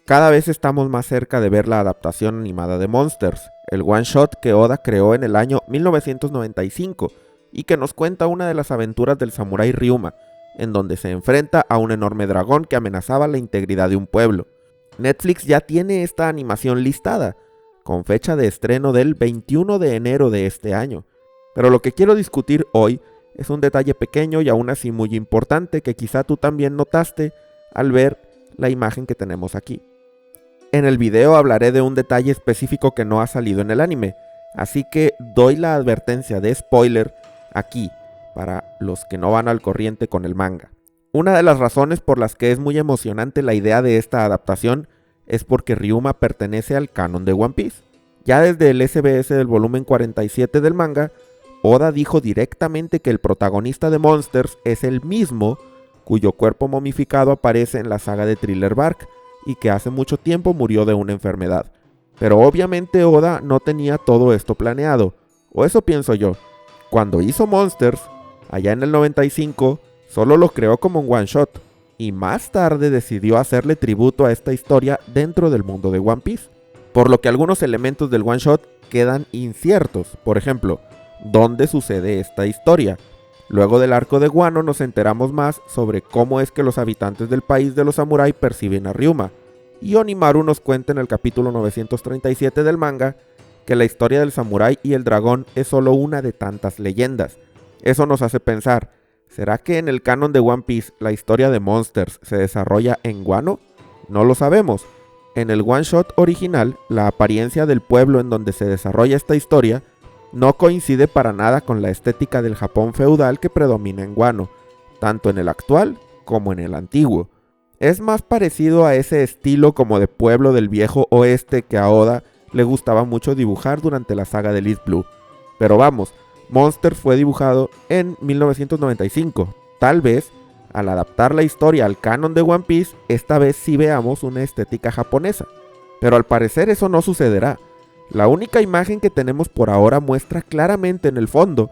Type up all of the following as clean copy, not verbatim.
Cada vez estamos más cerca de ver la adaptación animada de Monsters, el one shot que Oda creó en el año 1995 y que nos cuenta una de las aventuras del samurái Ryuma, en donde se enfrenta a un enorme dragón que amenazaba la integridad de un pueblo. Netflix ya tiene esta animación listada, con fecha de estreno del 21 de enero de este año. Pero lo que quiero discutir hoy es un detalle pequeño y aún así muy importante que quizá tú también notaste al ver la imagen que tenemos aquí. En el video hablaré de un detalle específico que no ha salido en el anime, así que doy la advertencia de spoiler aquí, para los que no van al corriente con el manga. Una de las razones por las que es muy emocionante la idea de esta adaptación es porque Ryuma pertenece al canon de One Piece. Ya desde el SBS del volumen 47 del manga, Oda dijo directamente que el protagonista de Monsters es el mismo cuyo cuerpo momificado aparece en la saga de Thriller Bark y que hace mucho tiempo murió de una enfermedad. Pero obviamente Oda no tenía todo esto planeado, o eso pienso yo. Cuando hizo Monsters, allá en el 95, solo lo creó como un one shot, y más tarde decidió hacerle tributo a esta historia dentro del mundo de One Piece. Por lo que algunos elementos del one shot quedan inciertos, por ejemplo, ¿dónde sucede esta historia? Luego del arco de Wano nos enteramos más sobre cómo es que los habitantes del país de los samuráis perciben a Ryuma, y Onimaru nos cuenta en el capítulo 937 del manga que la historia del samurái y el dragón es solo una de tantas leyendas. Eso nos hace pensar, ¿será que en el canon de One Piece la historia de Monsters se desarrolla en Wano? No lo sabemos. En el one shot original, la apariencia del pueblo en donde se desarrolla esta historia no coincide para nada con la estética del Japón feudal que predomina en Wano, tanto en el actual como en el antiguo. Es más parecido a ese estilo como de pueblo del viejo oeste que a Oda le gustaba mucho dibujar durante la saga de East Blue. Pero vamos, Monsters fue dibujado en 1995. Tal vez, al adaptar la historia al canon de One Piece, esta vez sí veamos una estética japonesa. Pero al parecer eso no sucederá. La única imagen que tenemos por ahora muestra claramente en el fondo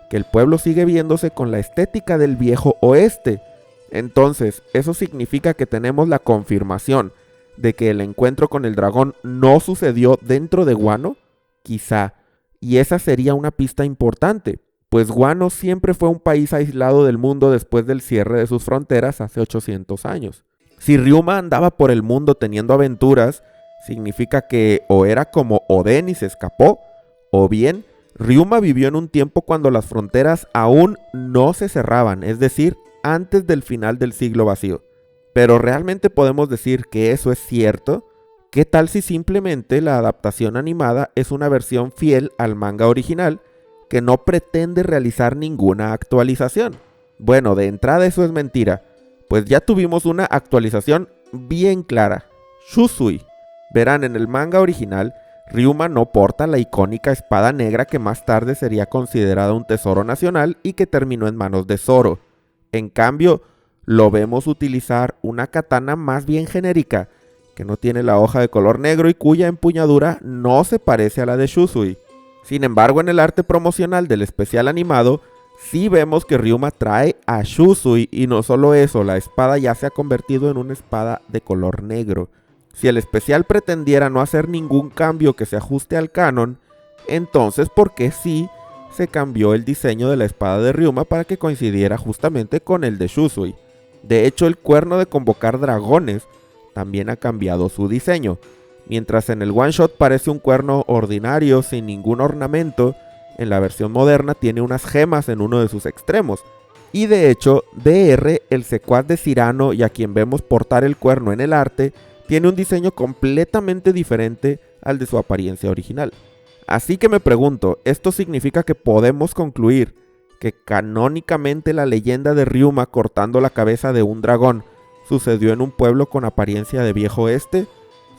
que el pueblo sigue viéndose con la estética del viejo oeste. Entonces, eso significa que tenemos la confirmación de que el encuentro con el dragón no sucedió dentro de Wano, quizá, y esa sería una pista importante, pues Wano siempre fue un país aislado del mundo después del cierre de sus fronteras hace 800 años. Si Ryuma andaba por el mundo teniendo aventuras, significa que o era como Oden y se escapó, o bien Ryuma vivió en un tiempo cuando las fronteras aún no se cerraban, es decir, antes del final del siglo vacío. Pero ¿realmente podemos decir que eso es cierto? ¿Qué tal si simplemente la adaptación animada es una versión fiel al manga original que no pretende realizar ninguna actualización? Bueno, de entrada eso es mentira, pues ya tuvimos una actualización bien clara. Shusui. Verán, en el manga original, Ryuma no porta la icónica espada negra que más tarde sería considerada un tesoro nacional y que terminó en manos de Zoro. En cambio, lo vemos utilizar una katana más bien genérica, que no tiene la hoja de color negro y cuya empuñadura no se parece a la de Shusui. Sin embargo, en el arte promocional del especial animado, sí vemos que Ryuma trae a Shusui y no solo eso, la espada ya se ha convertido en una espada de color negro. Si el especial pretendiera no hacer ningún cambio que se ajuste al canon, entonces ¿por qué sí se cambió el diseño de la espada de Ryuma para que coincidiera justamente con el de Shusui? De hecho, el cuerno de convocar dragones también ha cambiado su diseño. Mientras en el one shot parece un cuerno ordinario sin ningún ornamento, en la versión moderna tiene unas gemas en uno de sus extremos. Y de hecho, DR, el secuaz de Cyrano y a quien vemos portar el cuerno en el arte, tiene un diseño completamente diferente al de su apariencia original. Así que me pregunto, ¿esto significa que podemos concluir que canónicamente la leyenda de Ryuma cortando la cabeza de un dragón sucedió en un pueblo con apariencia de viejo oeste?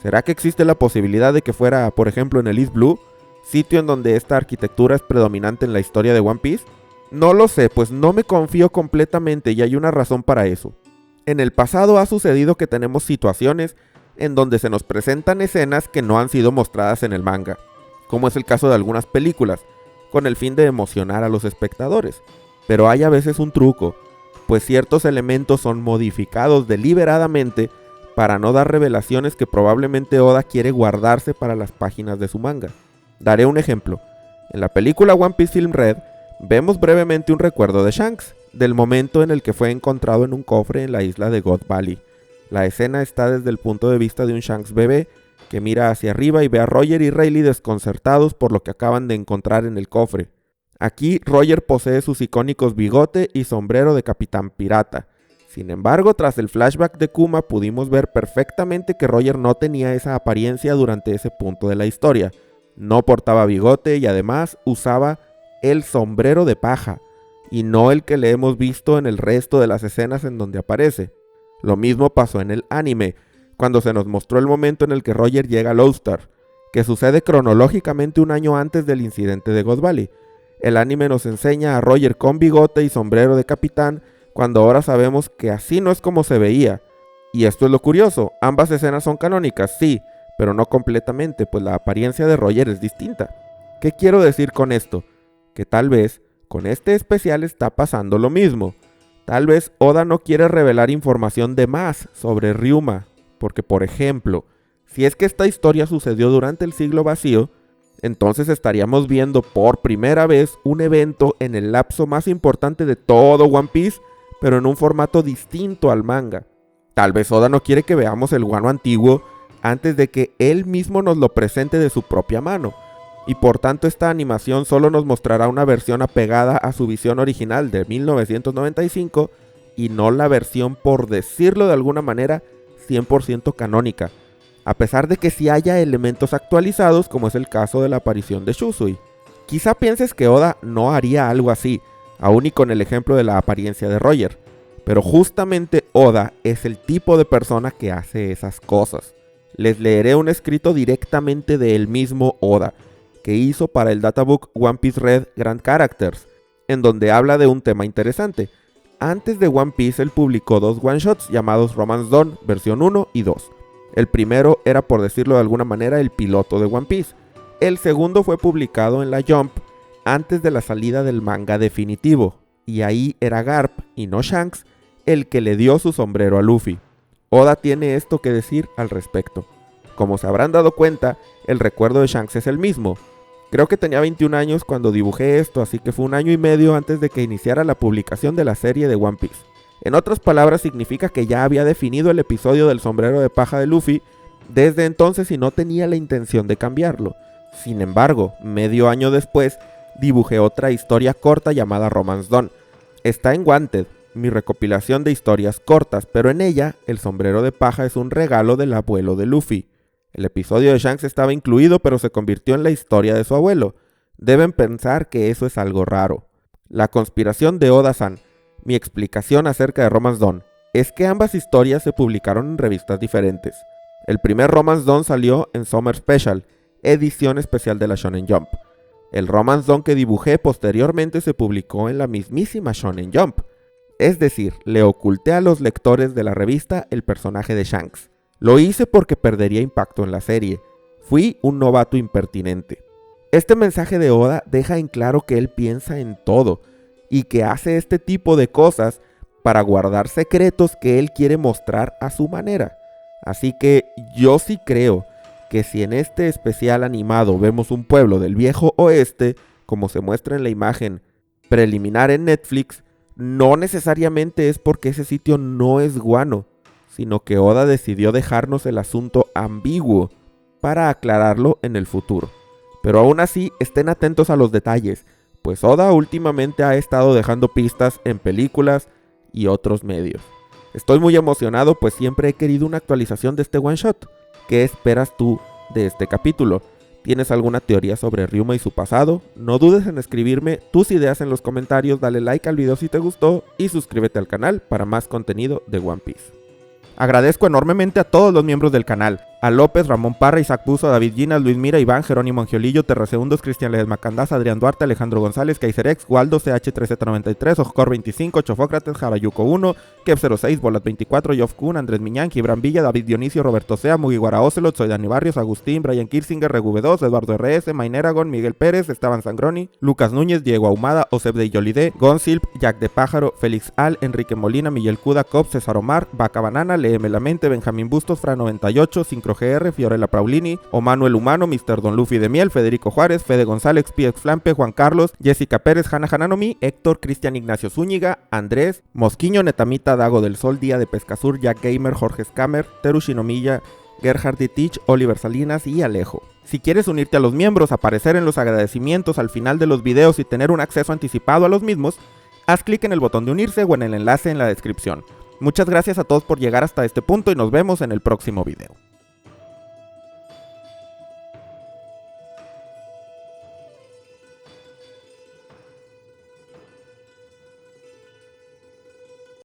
¿Será que existe la posibilidad de que fuera, por ejemplo, en el East Blue, sitio en donde esta arquitectura es predominante en la historia de One Piece? No lo sé, pues no me confío completamente y hay una razón para eso. En el pasado ha sucedido que tenemos situaciones en donde se nos presentan escenas que no han sido mostradas en el manga, como es el caso de algunas películas, con el fin de emocionar a los espectadores. Pero hay a veces un truco, pues ciertos elementos son modificados deliberadamente para no dar revelaciones que probablemente Oda quiere guardarse para las páginas de su manga. Daré un ejemplo. En la película One Piece Film Red, vemos brevemente un recuerdo de Shanks, del momento en el que fue encontrado en un cofre en la isla de God Valley. La escena está desde el punto de vista de un Shanks bebé, que mira hacia arriba y ve a Roger y Rayleigh desconcertados por lo que acaban de encontrar en el cofre. Aquí Roger posee sus icónicos bigote y sombrero de capitán pirata. Sin embargo, tras el flashback de Kuma pudimos ver perfectamente que Roger no tenía esa apariencia durante ese punto de la historia. No portaba bigote y además usaba el sombrero de paja, y no el que le hemos visto en el resto de las escenas en donde aparece. Lo mismo pasó en el anime, cuando se nos mostró el momento en el que Roger llega a Lothstar, que sucede cronológicamente un año antes del incidente de God Valley. El anime nos enseña a Roger con bigote y sombrero de capitán, cuando ahora sabemos que así no es como se veía. Y esto es lo curioso, ambas escenas son canónicas, sí, pero no completamente, pues la apariencia de Roger es distinta. ¿Qué quiero decir con esto? Que tal vez con este especial está pasando lo mismo. Tal vez Oda no quiere revelar información de más sobre Ryuma, porque por ejemplo, si es que esta historia sucedió durante el siglo vacío, entonces estaríamos viendo por primera vez un evento en el lapso más importante de todo One Piece, pero en un formato distinto al manga. Tal vez Oda no quiere que veamos el Wano antiguo antes de que él mismo nos lo presente de su propia mano, y por tanto esta animación solo nos mostrará una versión apegada a su visión original de 1995 y no la versión, por decirlo de alguna manera, 100% canónica, a pesar de que sí haya elementos actualizados como es el caso de la aparición de Shusui. Quizá pienses que Oda no haría algo así, aún y con el ejemplo de la apariencia de Roger, pero justamente Oda es el tipo de persona que hace esas cosas. Les leeré un escrito directamente de el mismo Oda, que hizo para el databook One Piece Red Grand Characters, en donde habla de un tema interesante. Antes de One Piece él publicó dos one-shots llamados Romance Dawn versión 1 y 2. El primero era, por decirlo de alguna manera, el piloto de One Piece. El segundo fue publicado en la Jump antes de la salida del manga definitivo, y ahí era Garp, y no Shanks, el que le dio su sombrero a Luffy. Oda tiene esto que decir al respecto. Como se habrán dado cuenta, el recuerdo de Shanks es el mismo. Creo que tenía 21 años cuando dibujé esto, así que fue un año y medio antes de que iniciara la publicación de la serie de One Piece. En otras palabras, significa que ya había definido el episodio del sombrero de paja de Luffy desde entonces y no tenía la intención de cambiarlo. Sin embargo, medio año después, dibujé otra historia corta llamada Romance Dawn. Está en Wanted, mi recopilación de historias cortas, pero en ella, el sombrero de paja es un regalo del abuelo de Luffy. El episodio de Shanks estaba incluido, pero se convirtió en la historia de su abuelo. Deben pensar que eso es algo raro. La conspiración de Oda-san. Mi explicación acerca de Romance Dawn es que ambas historias se publicaron en revistas diferentes. El primer Romance Dawn salió en Summer Special, edición especial de la Shonen Jump. El Romance Dawn que dibujé posteriormente se publicó en la mismísima Shonen Jump. Es decir, le oculté a los lectores de la revista el personaje de Shanks. Lo hice porque perdería impacto en la serie. Fui un novato impertinente. Este mensaje de Oda deja en claro que él piensa en todo y que hace este tipo de cosas para guardar secretos que él quiere mostrar a su manera. Así que yo sí creo que si en este especial animado vemos un pueblo del viejo oeste, como se muestra en la imagen preliminar en Netflix, no necesariamente es porque ese sitio no es Guano, sino que Oda decidió dejarnos el asunto ambiguo para aclararlo en el futuro. Pero aún así, estén atentos a los detalles, pues Oda últimamente ha estado dejando pistas en películas y otros medios. Estoy muy emocionado, pues siempre he querido una actualización de este one shot. ¿Qué esperas tú de este capítulo? ¿Tienes alguna teoría sobre Ryuma y su pasado? No dudes en escribirme tus ideas en los comentarios, dale like al video si te gustó y suscríbete al canal para más contenido de One Piece. Agradezco enormemente a todos los miembros del canal, A López, Ramón Parra, Isaac Buzo, David Ginas, Luis Mira, Iván, Jerónimo Angiolillo, Terrasegundos, Cristian Ledes Macandás, Adrián Duarte, Alejandro González, Kaiserex, Waldo, CH3Z93, Oscor 25, Chofócrates, Jarayuco 1, Kev 06, Bolat 24, Yof Kun, Andrés Miñán, Gibran Villa, David Dionisio, Roberto Sea, Mugiwara Ocelot, Soy Dani Barrios, Agustín, Brian Kirsinger, Reguve2, Eduardo RS, Maineragon, Miguel Pérez, Esteban Sangroni, Lucas Núñez, Diego Ahumada, Oseb de Yolide, Gonsilp, Jack de Pájaro, Félix Al, Enrique Molina, Miguel Cuda, Cop, César Omar, Vaca Banana, Léeme la Mente, Benjamín Bustos, Fran 98, Sincro GR, Fiorella Paulini, Omanuel Humano, Mr. Don Luffy de Miel, Federico Juárez, Fede González, PX Flampe, Juan Carlos, Jessica Pérez, Hanna Hananomi, Héctor, Cristian Ignacio Zúñiga, Andrés, Mosquiño, Netamita, Dago del Sol, Día de Pescasur, Jack Gamer, Jorge Scammer, Teru Shinomiya, Gerhard Ditich, Oliver Salinas y Alejo. Si quieres unirte a los miembros, aparecer en los agradecimientos al final de los videos y tener un acceso anticipado a los mismos, haz clic en el botón de unirse o en el enlace en la descripción. Muchas gracias a todos por llegar hasta este punto y nos vemos en el próximo video.